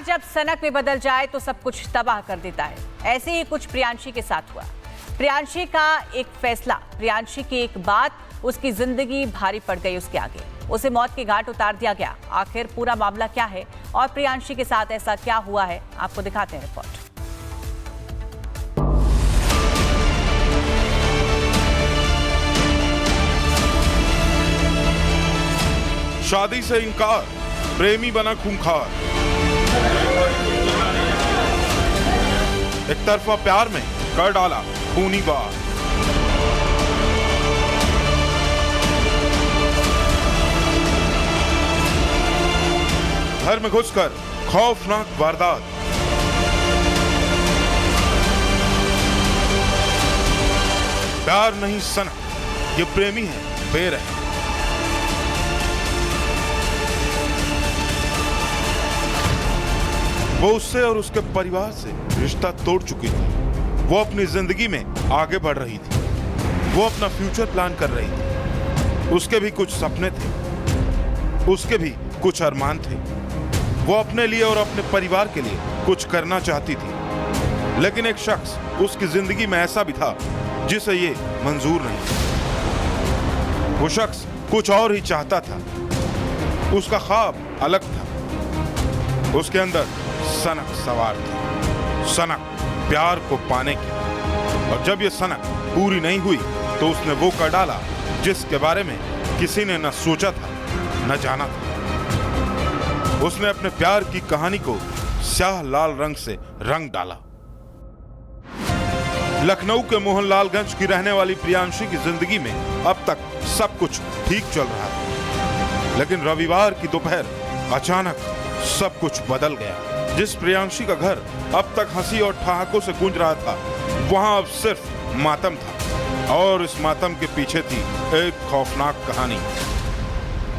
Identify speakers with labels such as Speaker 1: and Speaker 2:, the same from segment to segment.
Speaker 1: प्यार जब सनक में बदल जाए तो सब कुछ तबाह कर देता है। ऐसे ही कुछ प्रियांशी के साथ हुआ। प्रियांशी का एक फैसला, प्रियांशी की एक बात, उसकी जिंदगी भारी पड़ गई उसके आगे। उसे मौत के घाट उतार दिया गया। आखिर पूरा मामला क्या है और प्रियांशी के साथ ऐसा क्या हुआ है, आपको दिखाते हैं रिपोर्ट।
Speaker 2: शादी से इनकार, प्रेमी बना खूंखार। एक तरफा प्यार में कर डाला खूनी वार। घर में घुसकर खौफनाक वारदात। प्यार नहीं सनक, ये प्रेमी है बेरहम। वो उससे और उसके परिवार से रिश्ता तोड़ चुकी थी। वो अपनी जिंदगी में आगे बढ़ रही थी। वो अपना फ्यूचर प्लान कर रही थी। उसके भी कुछ सपने थे, उसके भी कुछ अरमान थे। वो अपने लिए और अपने परिवार के लिए कुछ करना चाहती थी, लेकिन एक शख्स उसकी जिंदगी में ऐसा भी था जिसे ये मंजूर नहीं था। वो शख्स कुछ और ही चाहता था। उसका ख्वाब अलग था। उसके अंदर सनक सवार थी, सनक प्यार को पाने की। और जब ये सनक पूरी नहीं हुई तो उसने वो कर डाला जिसके बारे में किसी ने न सोचा था न जाना था। उसने अपने प्यार की कहानी को स्याह लाल रंग से रंग डाला। लखनऊ के मोहनलालगंज की रहने वाली प्रियांशी की जिंदगी में अब तक सब कुछ ठीक चल रहा था, लेकिन रविवार की दोपहर अचानक सब कुछ बदल गया। जिस प्रियांशी का घर अब तक हंसी और ठहाकों से गूंज रहा था, वहां अब सिर्फ मातम था। और इस मातम के पीछे थी एक खौफनाक कहानी।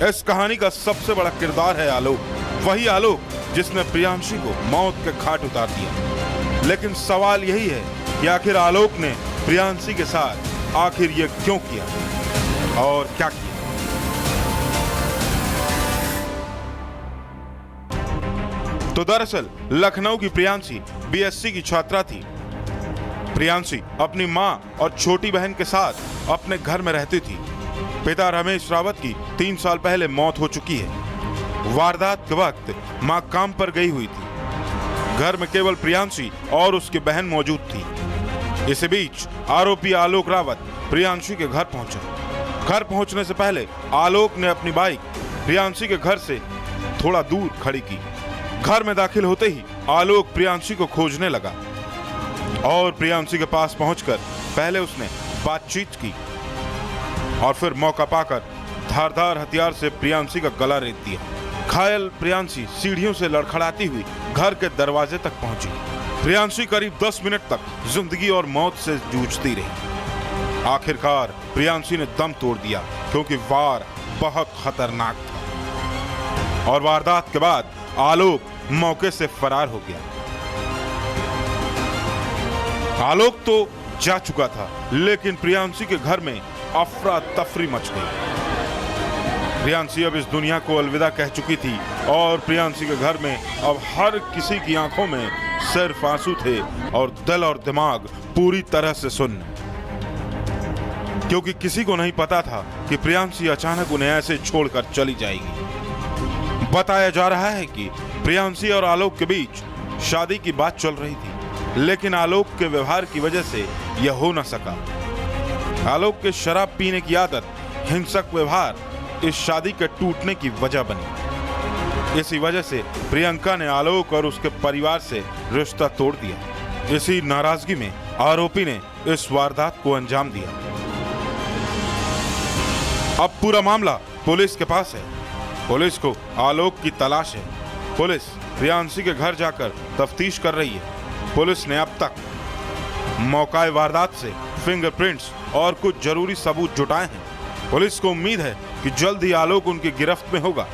Speaker 2: इस कहानी का सबसे बड़ा किरदार है आलोक, वही आलोक जिसने प्रियांशी को मौत के घाट उतार दिया। लेकिन सवाल यही है कि आखिर आलोक ने प्रियांशी के साथ आखिर ये क्यों किया और क्या किया। तो दरअसल लखनऊ की प्रियांशी बीएससी की छात्रा थी। प्रियांशी अपनी मां और छोटी बहन के साथ अपने घर में रहती थी। पिता रमेश रावत की 3 साल पहले मौत हो चुकी है। वारदात के वक्त मां काम पर गई हुई थी। घर में केवल प्रियांशी और उसकी बहन मौजूद थी। इसी बीच आरोपी आलोक रावत प्रियांशी के घर पहुंचा। घर पहुंचने से पहले आलोक ने अपनी बाइक प्रियांशी के घर से थोड़ा दूर खड़ी की। घर में दाखिल होते ही आलोक प्रियांशी को खोजने लगा और प्रियांशी के पास पहुंचकर पहले उसने बातचीत की और फिर मौका पाकर धारदार हथियार से प्रियांशी का गला रेत दिया। घायल प्रियांशी सीढ़ियों से लड़खड़ाती हुई घर के दरवाजे तक पहुंची। प्रियांशी करीब 10 मिनट तक जिंदगी और मौत से जूझती रही। आखिरकार प्रियांशी ने दम तोड़ दिया क्योंकि वार बहुत खतरनाक था। और वारदात के बाद आलोक मौके से फरार हो गया। आलोक तो जा चुका था, लेकिन प्रियांशी के घर में अफरा तफरी मच गई। प्रियांशी अब इस दुनिया को अलविदा कह चुकी थी और प्रियांशी के घर में अब हर किसी की आंखों में सिर्फ आंसू थे और दिल और दिमाग पूरी तरह से सुन्न, क्योंकि किसी को नहीं पता था कि प्रियांशी अचानक उन्हें ऐसे छोड़कर चली जाएगी। बताया जा रहा है कि प्रियांशी और आलोक के बीच शादी की बात चल रही थी, लेकिन आलोक के व्यवहार की वजह से यह हो न सका। आलोक के शराब पीने की आदत, हिंसक व्यवहार इस शादी के टूटने की वजह बनी। इसी वजह से प्रियंका ने आलोक और उसके परिवार से रिश्ता तोड़ दिया। इसी नाराजगी में आरोपी ने इस वारदात को अंजाम दिया। अब पूरा मामला पुलिस के पास है। पुलिस को आलोक की तलाश है। पुलिस प्रियांशी के घर जाकर तफ्तीश कर रही है। पुलिस ने अब तक मौका वारदात से फिंगरप्रिंट्स और कुछ जरूरी सबूत जुटाए हैं। पुलिस को उम्मीद है कि जल्द ही आलोक उनकी गिरफ्त में होगा।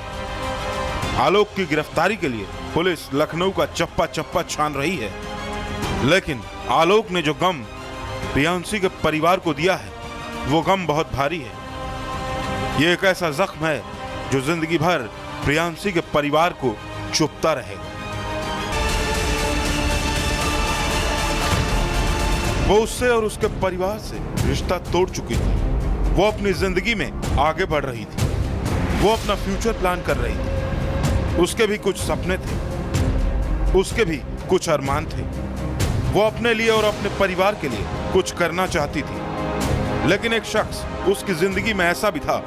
Speaker 2: आलोक की गिरफ्तारी के लिए पुलिस लखनऊ का चप्पा चप्पा छान रही है, लेकिन आलोक ने जो गम प्रियांशी के परिवार को दिया है, वो गम बहुत भारी है। ये एक ऐसा जख्म है जो जिंदगी भर प्रियांशी के परिवार को चुभता रहेगा। वो उससे और उसके परिवार से रिश्ता तोड़ चुकी थी। वो अपनी जिंदगी में आगे बढ़ रही थी। वो अपना फ्यूचर प्लान कर रही थी। उसके भी कुछ सपने थे, उसके भी कुछ अरमान थे। वो अपने लिए और अपने परिवार के लिए कुछ करना चाहती थी, लेकिन एक शख्स उसकी जिंदगी में ऐसा भी था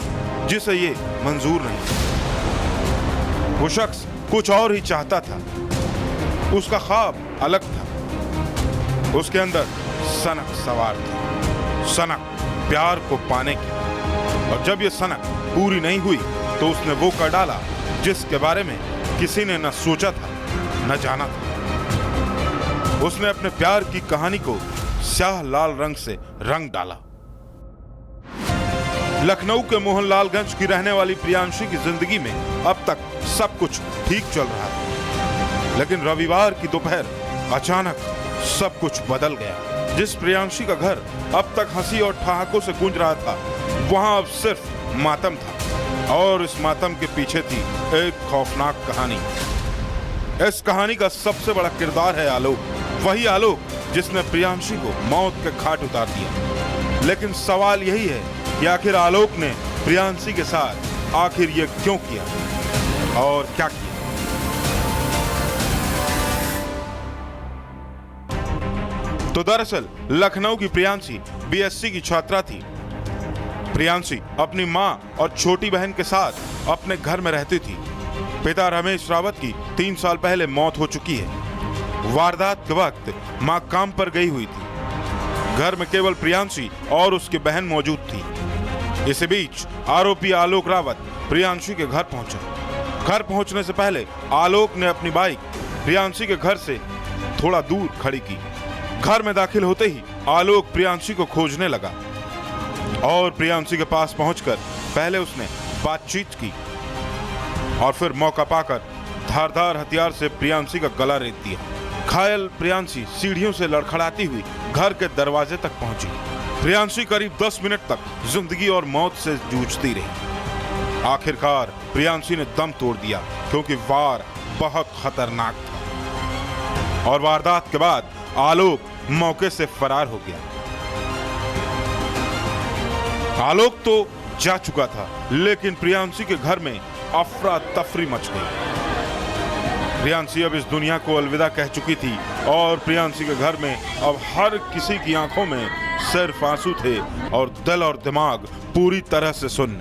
Speaker 2: जिसे ये मंजूर नहीं था। वो शख्स कुछ और ही चाहता था। उसका ख्वाब अलग था। उसके अंदर सनक सवार थी, सनक प्यार को पाने की। और जब ये सनक पूरी नहीं हुई तो उसने वो कर डाला जिसके बारे में किसी ने न सोचा था न जाना था। उसने अपने प्यार की कहानी को स्याह लाल रंग से रंग डाला। लखनऊ के मोहनलालगंज की रहने वाली प्रियांशी की जिंदगी में अब तक सब कुछ ठीक चल रहा था, लेकिन रविवार की दोपहर अचानक सब कुछ बदल गया। जिस प्रियांशी का घर अब तक हंसी और ठहाकों से गूंज रहा था, वहां अब सिर्फ मातम था, और इस मातम के पीछे थी एक खौफनाक कहानी। इस कहानी का सबसे बड़ा किरदार है आलोक, वही आलोक जिसने प्रियांशी को मौत के घाट उतार दिया। लेकिन सवाल यही है कि आखिर आलोक ने प्रियांशी के साथ आखिर ये क्यों किया और क्या किया। तो दरअसल लखनऊ की प्रियांशी बीएससी की छात्रा थी। प्रियांशी अपनी मां और छोटी बहन के साथ अपने घर में रहती थी। पिता रमेश रावत की 3 साल पहले मौत हो चुकी है। वारदात के वक्त मां काम पर गई हुई थी। घर में केवल प्रियांशी और उसकी बहन मौजूद थी। इसी बीच आरोपी आलोक रावत प्रियांशी के घर पहुंचा। घर पहुंचने से पहले आलोक ने अपनी बाइक प्रियांशी के घर से थोड़ा दूर खड़ी की। घर में दाखिल होते ही आलोक प्रियांशी को खोजने लगा और प्रियांशी के पास पहुंचकर पहले उसने बातचीत की और फिर मौका पाकर धारदार हथियार से प्रियांशी का गला रेत दिया। घायल प्रियांशी सीढ़ियों से लड़खड़ाती हुई घर के दरवाजे तक पहुंची। प्रियांशी करीब 10 मिनट तक जिंदगी और मौत से जूझती रही। आखिरकार प्रियांशी ने दम तोड़ दिया, क्योंकि वार बहुत खतरनाक था और वारदात के बाद आलोक मौके से फरार हो गया। आलोक तो जा चुका था, लेकिन प्रियांशी के घर में अफरा तफरी मच गई। प्रियांशी अब इस दुनिया को अलविदा कह चुकी थी और प्रियांशी के घर में अब हर किसी की आंखों में सिर्फ आंसू थे और दिल और दिमाग पूरी तरह से सुन्न,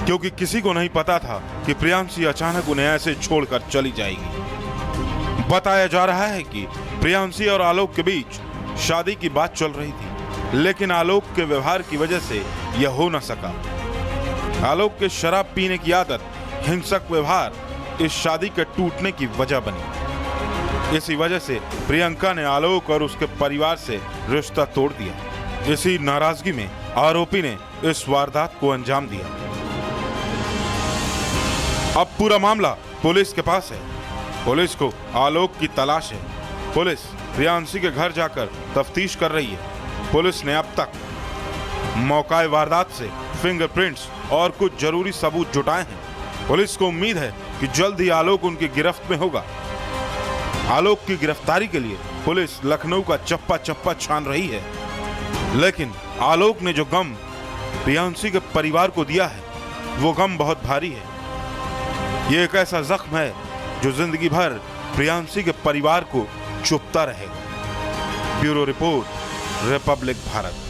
Speaker 2: क्योंकि किसी को नहीं पता था कि प्रियांशी अचानक उन्हें ऐसे छोड़कर चली जाएगी। बताया जा रहा है कि प्रियांशी और आलोक के बीच शादी की बात चल रही थी, लेकिन आलोक के व्यवहार की वजह से यह हो न सका। आलोक के शराब पीने की आदत, हिंसक व्यवहार इस शादी के टूटने की वजह बनी। इसी वजह से प्रियंका ने आलोक और उसके परिवार से रिश्ता तोड़ दिया। इसी नाराजगी में आरोपी ने इस वारदात को अंजाम दिया। अब पूरा मामला पुलिस के पास है। पुलिस को आलोक की तलाश है। पुलिस प्रियांशी के घर जाकर तफ्तीश कर रही है। पुलिस ने अब तक मौका वारदात से फिंगरप्रिंट्स और कुछ जरूरी सबूत जुटाए हैं। पुलिस को उम्मीद है कि जल्द ही आलोक उनकी गिरफ्त में होगा। आलोक की गिरफ्तारी के लिए पुलिस लखनऊ का चप्पा चप्पा छान रही है, लेकिन आलोक ने जो गम प्रियांशी के परिवार को दिया है, वो गम बहुत भारी है। ये एक ऐसा जख्म है जो जिंदगी भर प्रियांशी के परिवार को चुभता रहेगा। Bureau report, Republic Bharat.